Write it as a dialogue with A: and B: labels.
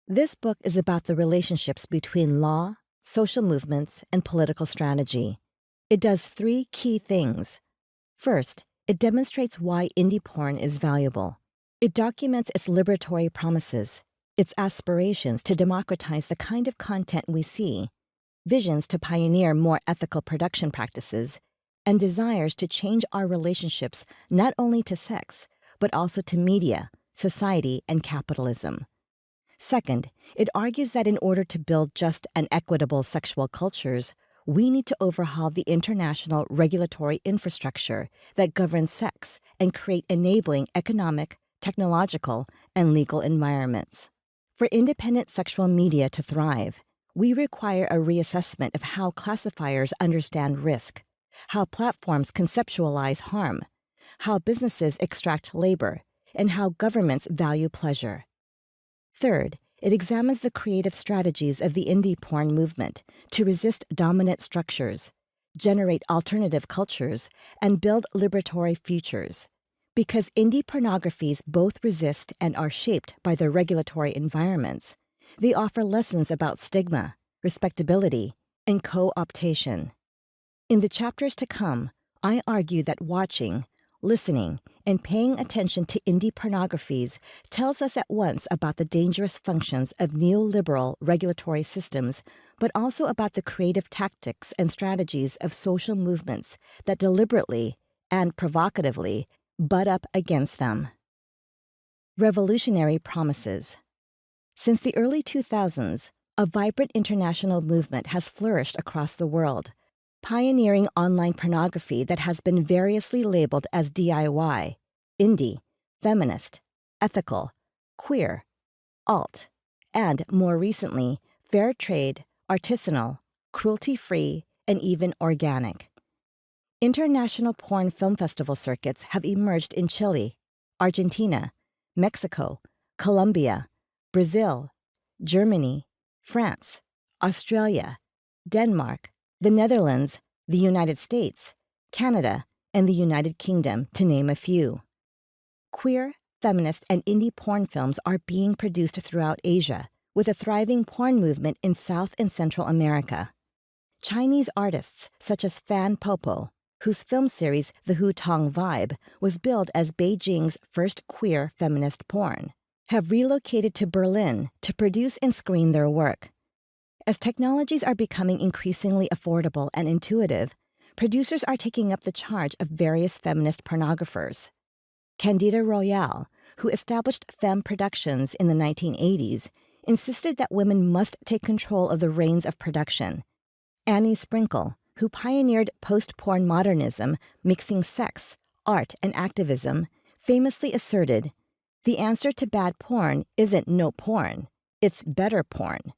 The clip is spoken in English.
A: This book is about the relationships between law, social movements, and political strategy. It does three key things. First, it demonstrates why indie porn is valuable. It documents its liberatory promises, its aspirations to democratize the kind of content we see, visions to pioneer more ethical production practices, and desires to change our relationships not only to sex, but also to media, society, and capitalism. Second, it argues that in order to build just and equitable sexual cultures, we need to overhaul the international regulatory infrastructure that governs sex and create enabling economic, technological, and legal environments. For independent sexual media to thrive, we require a reassessment of how classifiers understand risk, how platforms conceptualize harm, how businesses extract labor, and how governments value pleasure. Third, it examines the creative strategies of the indie porn movement to resist dominant structures, generate alternative cultures, and build liberatory futures. Because indie pornographies both resist and are shaped by their regulatory environments, they offer lessons about stigma, respectability, and co-optation. In the chapters to come, I argue that watching, listening, and paying attention to indie pornographies tells us at once about the dangerous functions of neoliberal regulatory systems, but also about the creative tactics and strategies of social movements that deliberately and provocatively butt up against them. Revolutionary promises. Since the early 2000s, a vibrant international movement has flourished across the world, pioneering online pornography that has been variously labeled as DIY, indie, feminist, ethical, queer, alt, and, more recently, fair trade, artisanal, cruelty-free, and even organic. International porn film festival circuits have emerged in Chile, Argentina, Mexico, Colombia, Brazil, Germany, France, Australia, Denmark, the Netherlands, the United States, Canada, and the United Kingdom, to name a few. Queer, feminist, and indie porn films are being produced throughout Asia, with a thriving porn movement in South and Central America. Chinese artists such as Fan Popo, whose film series The Hutong Vibe was billed as Beijing's first queer feminist porn, have relocated to Berlin to produce and screen their work. As technologies are becoming increasingly affordable and intuitive, producers are taking up the charge of various feminist pornographers. Candida Royale, who established Femme Productions in the 1980s, insisted that women must take control of the reins of production. Annie Sprinkle, who pioneered post-porn modernism, mixing sex, art, and activism, famously asserted, "The answer to bad porn isn't no porn, it's better porn."